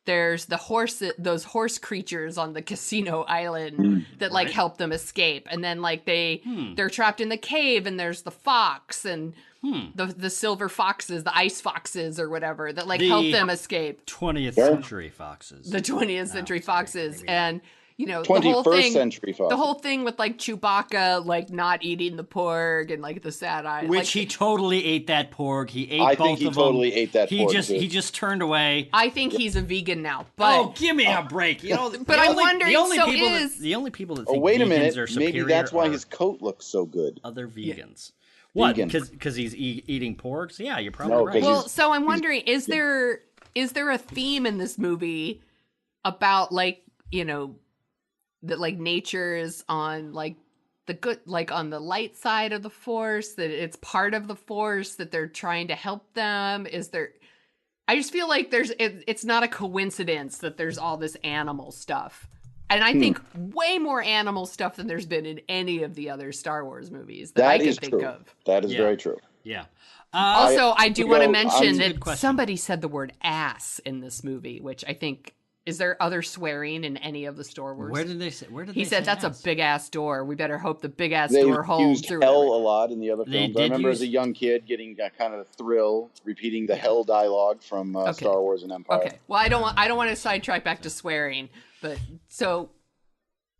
there's those horse creatures on the casino island that, like, help them escape. And then, like, they're trapped in the cave, and there's the fox and the silver foxes, the ice foxes or whatever that, like, help them escape. 20th century foxes. The 20th century foxes. And, the 21st century foxes. The whole thing with, like, Chewbacca, like, not eating the porg and, like, the sad eye. Which like, he totally ate that porg. He ate I both think he of them. totally ate that porg, too. He just turned away. I think he's a vegan now. But give me a break. But I'm wondering, the only people that think wait a vegans minute. are superior Maybe that's why his coat looks so good. Other vegans. Yeah. What? Vegan. Because he's eating porgs? Yeah, you're probably right. Well, so I'm wondering, is there a theme in this movie about, like, that, like, nature is on, like, the good, like, on the light side of the force, that it's part of the force, that they're trying to help them? I just feel like it's not a coincidence that there's all this animal stuff. And I think way more animal stuff than there's been in any of the other Star Wars movies that I can think of. That is very true. Yeah. Also, I do want to mention that somebody said the word ass in this movie, which I think... Is there other swearing in any of the Star Wars? Where did they say? He said that's a big ass door. We better hope the big ass They door holds. used hell a lot in the other films. I remember as a young kid getting kind of a thrill repeating the hell dialogue from Star Wars and Empire. Okay. Well, I don't want to sidetrack back to swearing, but so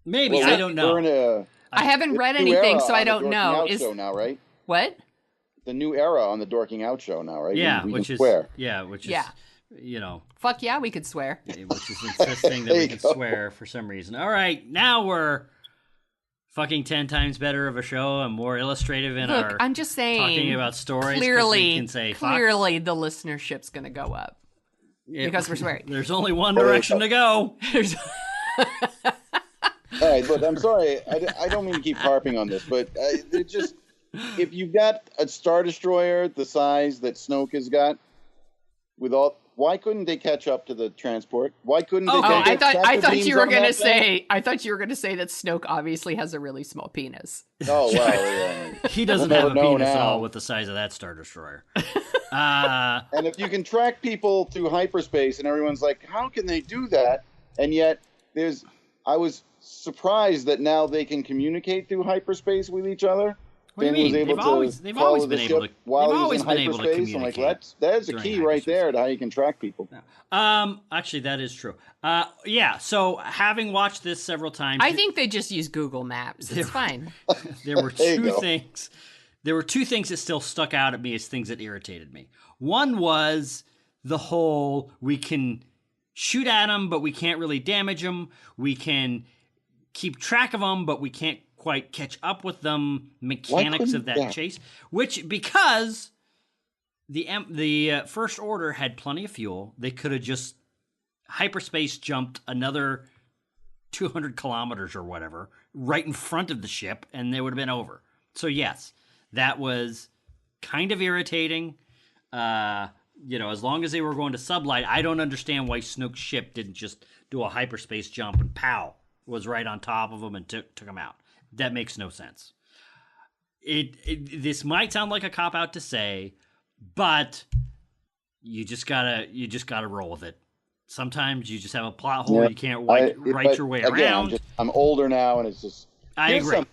maybe I don't know. I haven't read anything, so I don't know. Is show now, right? What? The new era on the Dorking Out show now, right? Yeah, we which can is swear. Yeah, which is Fuck yeah, we could swear. Which is insisting that we can swear for some reason. All right, now we're fucking 10 times better of a show and more illustrative in our. I'm just saying. Talking about stories. Clearly, we can say, clearly the listenership's going to go up because we're swearing. There's only one direction to go. All right, but I'm sorry. I don't mean to keep harping on this, but it just if you've got a Star Destroyer the size that Snoke has got, why couldn't they catch up to the transport? Why couldn't they? I thought you were going to say. I thought you were going to say that Snoke obviously has a really small penis. Oh well, yeah. He doesn't have a penis at all with the size of that Star Destroyer. And if you can track people through hyperspace, and everyone's like, "How can they do that?" And yet, I was surprised that now they can communicate through hyperspace with each other. What do you mean? They've always been able to communicate. I'm like, that's a key right there to how you can track people. Actually, that is true. Yeah. So, having watched this several times, I think they just use Google Maps. It's fine. There were two things. There were two things that still stuck out at me as things that irritated me. One was the whole we can shoot at them, but we can't really damage them. We can keep track of them, but we can't quite catch up with them mechanics of that chase, which because the First Order had plenty of fuel, they could have just hyperspace jumped another 200 kilometers or whatever right in front of the ship, and they would have been over. So yes, that was kind of irritating. As long as they were going to sublight, I don't understand why Snoke's ship didn't just do a hyperspace jump and pow, was right on top of them and took them out. That makes no sense. This might sound like a cop-out to say, but you just gotta roll with it. Sometimes you just have a plot hole you can't write your way around. I'm older now, and it's just. I agree. Let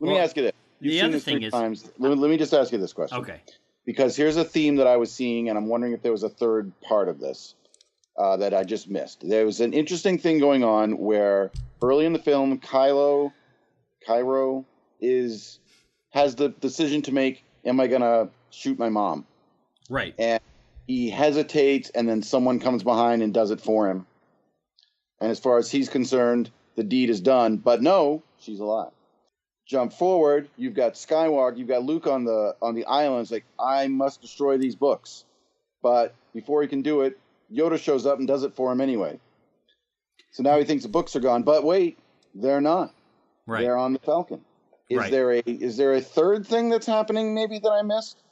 me ask you this. The other thing is, let me just ask you this question. Okay. Because here's a theme that I was seeing, and I'm wondering if there was a third part of this that I just missed. There was an interesting thing going on where early in the film, Cairo has the decision to make, am I going to shoot my mom? Right. And he hesitates, and then someone comes behind and does it for him. And as far as he's concerned, the deed is done. But no, she's alive. Jump forward, you've got Skywalker, you've got Luke on the island. It's like, I must destroy these books. But before he can do it, Yoda shows up and does it for him anyway. So now he thinks the books are gone. But wait, they're not. Right. They're on the Falcon. Is there a third thing that's happening maybe that I missed?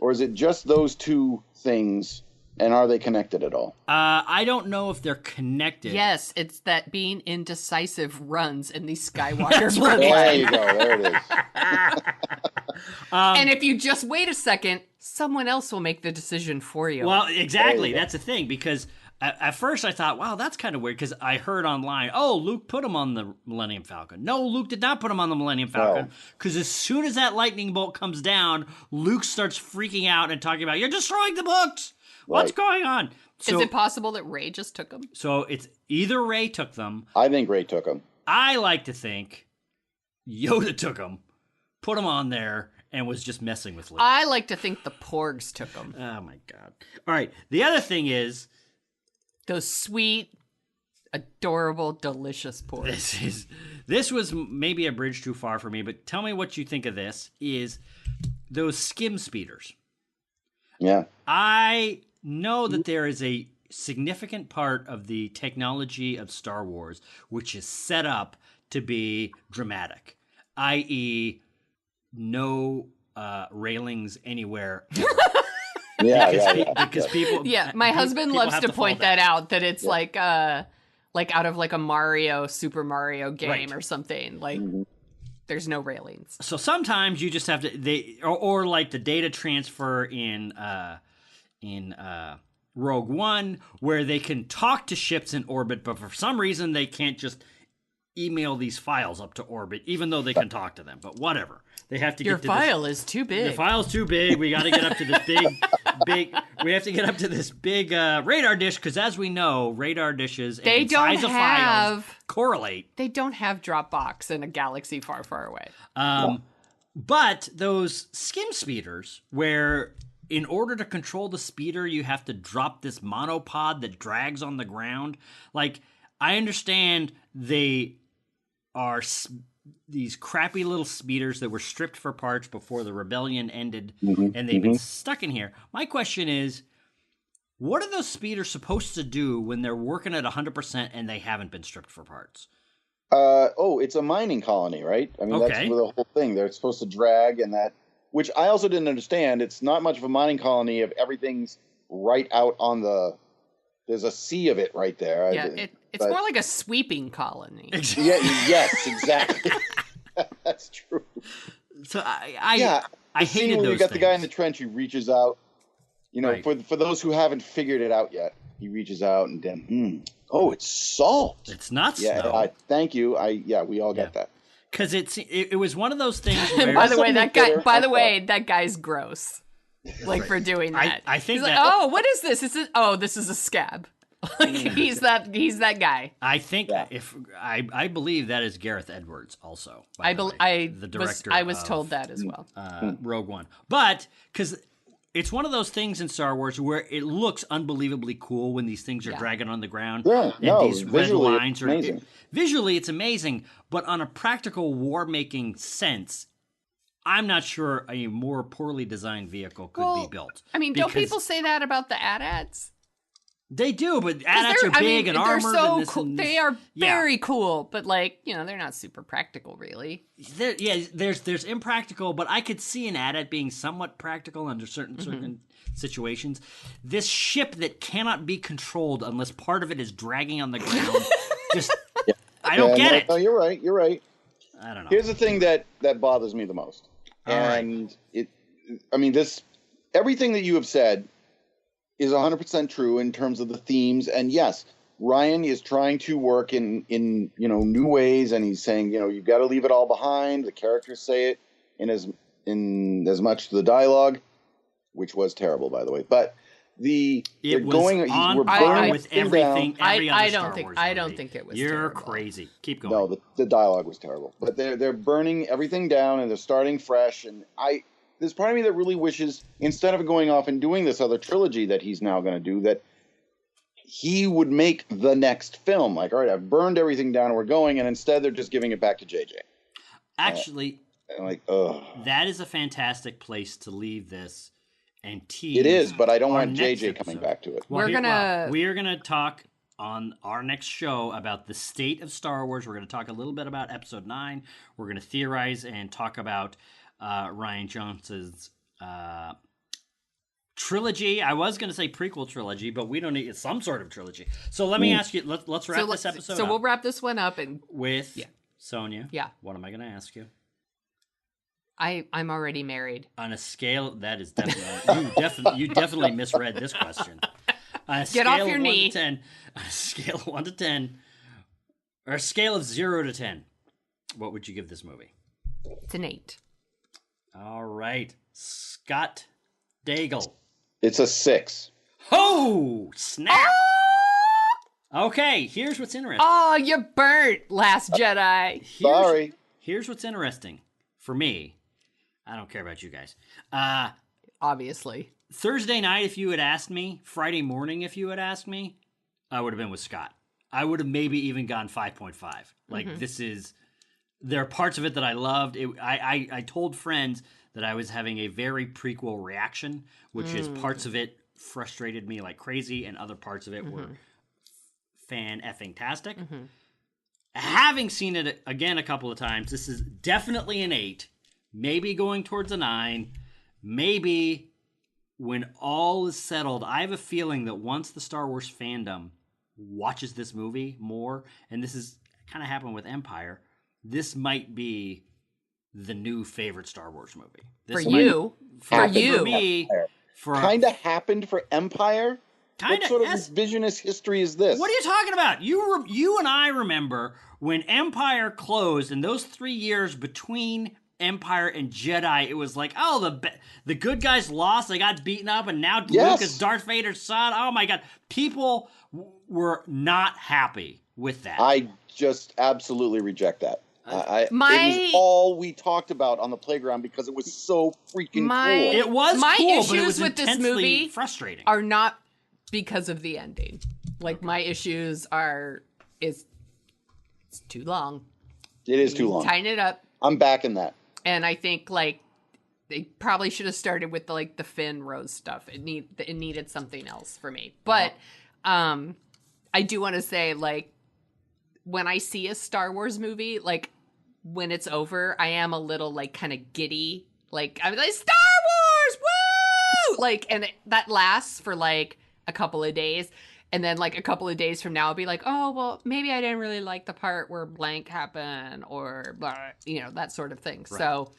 Or is it just those two things, and are they connected at all? I don't know if they're connected. Yes, it's that being indecisive runs in the Skywalker There bloodline. you go. There it is. And if you just wait a second, someone else will make the decision for you. Well, exactly. That's the thing, because at first I thought, wow, that's kind of weird, because I heard online, oh, Luke put him on the Millennium Falcon. No, Luke did not put him on the Millennium Falcon, because as soon as that lightning bolt comes down, Luke starts freaking out and talking about, you're destroying the books. What's going on? So, is it possible that Rey just took them? So it's either Rey took them. I think Rey took them. I like to think Yoda took them, put them on there, and was just messing with Luke. I like to think the Porgs took them. Oh, my God. All right. The other thing is, those sweet, adorable, delicious Porgs. This was maybe a bridge too far for me, but tell me what you think of this, is those skim speeders. Yeah. I know that there is a significant part of the technology of Star Wars which is set up to be dramatic, i.e., no railings anywhere. Because people. Yeah, my husband people loves have to point fall that out, that it's like out of like a Super Mario game or something. Like, there's no railings. So sometimes you just have to or like the data transfer in Rogue One, where they can talk to ships in orbit, but for some reason they can't just email these files up to orbit, even though they can talk to them. But whatever, they have to. Your get to file is too big. The file's too big. We got to get up to this big. We have to get up to this big radar dish, because as we know, radar dishes and size of files correlate. They don't have Dropbox in a galaxy far, far away. But those skim speeders, where in order to control the speeder, you have to drop this monopod that drags on the ground. Like, I understand they are these crappy little speeders that were stripped for parts before the rebellion ended, and they've been stuck in here. My question is, what are those speeders supposed to do when they're working at 100% and they haven't been stripped for parts? It's a mining colony, right? I mean, that's the whole thing. They're supposed to drag, and that, which I also didn't understand. It's not much of a mining colony if everything's right out on there's a sea of it right there. Yeah, it's more like a sweeping colony. Yes, exactly. That's true. So I hated those. You got the guy in things. the trench who reaches out. You know, for those who haven't figured it out yet, he reaches out and then, it's salt. It's not snow. Yeah, thank you. We all got that. Because it was one of those things where... By the way, that guy's gross. Like, for doing that. I think he's that... like, oh, what is this? This is a scab. Like, he's that guy. I think I believe that is Gareth Edwards also. The director. I was told that as well. Rogue One. But, because it's one of those things in Star Wars where it looks unbelievably cool when these things are dragging on the ground. Yeah, these red lines it's amazing. Visually, it's amazing, but on a practical war-making sense, I'm not sure a more poorly designed vehicle could be built. I mean, don't people say that about the AT-ATs? They do, but AT-ATs are big and armored. They're so and cool. They are very cool, but they're not super practical, really. There's impractical, but I could see an AT-AT being somewhat practical under certain situations. This ship that cannot be controlled unless part of it is dragging on the ground, I don't get it. No, you're right. I don't know. Here's the thing that bothers me the most. Everything that you have said is 100% true in terms of the themes. And yes, Ryan is trying to work in new ways, and he's saying, you've got to leave it all behind. The characters say it in as much the dialogue, which was terrible, by the way. But It was on par with everything. Every other Star Wars movie. I don't think it was. You're terrible. crazy. Keep going. No, the dialogue was terrible. But they're burning everything down and they're starting fresh. And there's part of me that really wishes, instead of going off and doing this other trilogy that he's now going to do, that he would make the next film. Like, all right, I've burned everything down and we're going, and instead they're just giving it back to JJ. Actually, that is a fantastic place to leave this and tease. It is, but I don't want JJ episode. coming back to it. We are gonna talk on our next show about the state of Star Wars. We're gonna talk a little bit about Episode 9. We're gonna theorize and talk about Rian Johnson's trilogy. I was going to say prequel trilogy, but we don't need some sort of trilogy. So let me ask you, let's wrap this episode up. So we'll wrap this one up with Sonia. Yeah. What am I going to ask you? I'm already married. On a scale, that is definitely, you definitely misread this question. Get off your knee. On a scale of 1 to 10, or a scale of 0 to 10, what would you give this movie? It's an 8. All right. Scott Daigle. It's a 6. Oh, snap. Okay, here's what's interesting. Oh, you burnt, Last Jedi. Sorry. Here's what's interesting for me. I don't care about you guys. Obviously. Thursday night, if you had asked me, Friday morning, if you had asked me, I would have been with Scott. I would have maybe even gone 5.5. Like, this is, there are parts of it that I loved. I told friends that I was having a very prequel reaction, which is parts of it frustrated me like crazy, and other parts of it were fan-effing-tastic. Having seen it again a couple of times, this is definitely an 8, maybe going towards a 9, maybe when all is settled. I have a feeling that once the Star Wars fandom watches this movie more, and this is kind of happened with Empire, this might be the new favorite Star Wars movie. For you. For me. Kind of happened for Empire? What sort of revisionist history is this? What are you talking about? You and I remember when Empire closed, and those 3 years between Empire and Jedi, it was like, oh, the good guys lost, they got beaten up, and now Luke is Darth Vader's son. Oh my God. People were not happy with that. I just absolutely reject that. It was all we talked about on the playground because it was so freaking cool. It was my cool, issues but it was with this intensely movie frustrating. Are not because of the ending. Like, my issues it's too long. It is too long. Tighten it up. I'm backing that. And I think, like, they probably should have started with the Finn Rose stuff. It needed something else for me. But I do want to say, like, when I see a Star Wars movie, like, when it's over, I am a little, like, kind of giddy. Like, I'm like, Star Wars, woo! Like, and that lasts for, like, a couple of days. And then, like, a couple of days from now, I'll be like, oh, well, maybe I didn't really like the part where blank happened, or, blah, that sort of thing. Right. So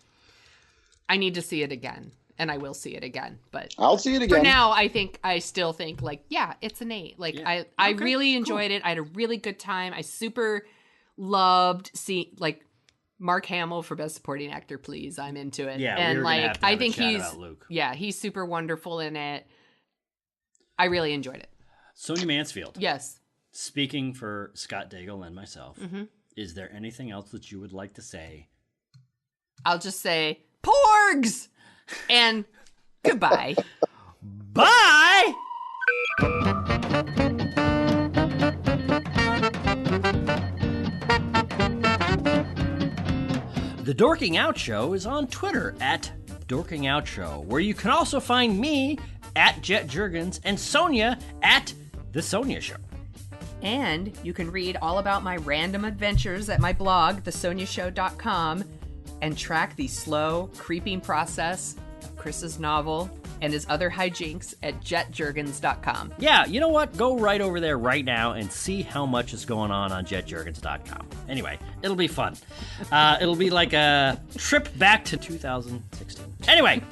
I need to see it again, and I will see it again. But I'll see it again. For now, I still think, like, yeah, it's an 8. Like, yeah. I really enjoyed it. I had a really good time. I super loved seeing, like, Mark Hamill for Best Supporting Actor, please. I'm into it. Yeah, and, we were like, have to have I think Luke. Yeah, he's super wonderful in it. I really enjoyed it. Sonia Mansfield. Yes. Speaking for Scott Daigle and myself, is there anything else that you would like to say? I'll just say, porgs! And goodbye. Bye! The Dorking Out Show is on Twitter at Dorking Out Show, where you can also find me at Jet Juergens and Sonia at The Sonia Show. And you can read all about my random adventures at my blog, thesoniashow.com, and track the slow, creeping process of Chris's novel and his other hijinks at jetjuergens.com. Yeah, you know what? Go right over there right now and see how much is going on jetjuergens.com. Anyway, it'll be fun. It'll be like a trip back to 2016. Anyway,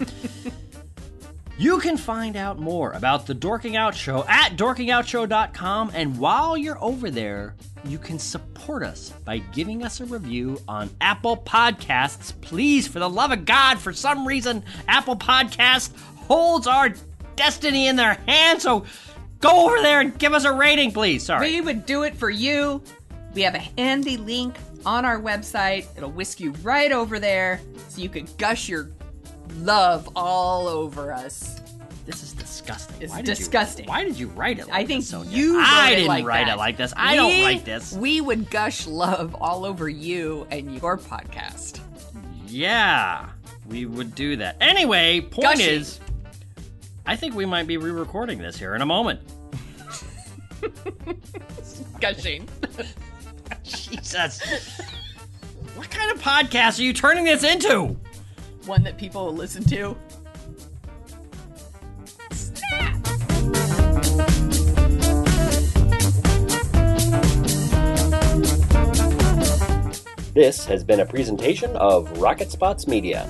you can find out more about the Dorking Out Show at dorkingoutshow.com, and while you're over there, you can support us by giving us a review on Apple Podcasts. Please, for the love of God, for some reason, Apple Podcast holds our destiny in their hands, so go over there and give us a rating, please. Sorry. We would do it for you. We have a handy link on our website. It'll whisk you right over there so you can gush your love all over us. This is disgusting. It's disgusting. Why did you write it like I think this, Sonia? you I wrote it didn't like write that. it like this. I don't like this. We would gush love all over you and your podcast. Yeah, we would do that. Anyway, point Gushing. is, I think we might be re-recording this here in a moment. Gushing. Jesus. What kind of podcast are you turning this into? One that people will listen to. This has been a presentation of Rocket Spots Media.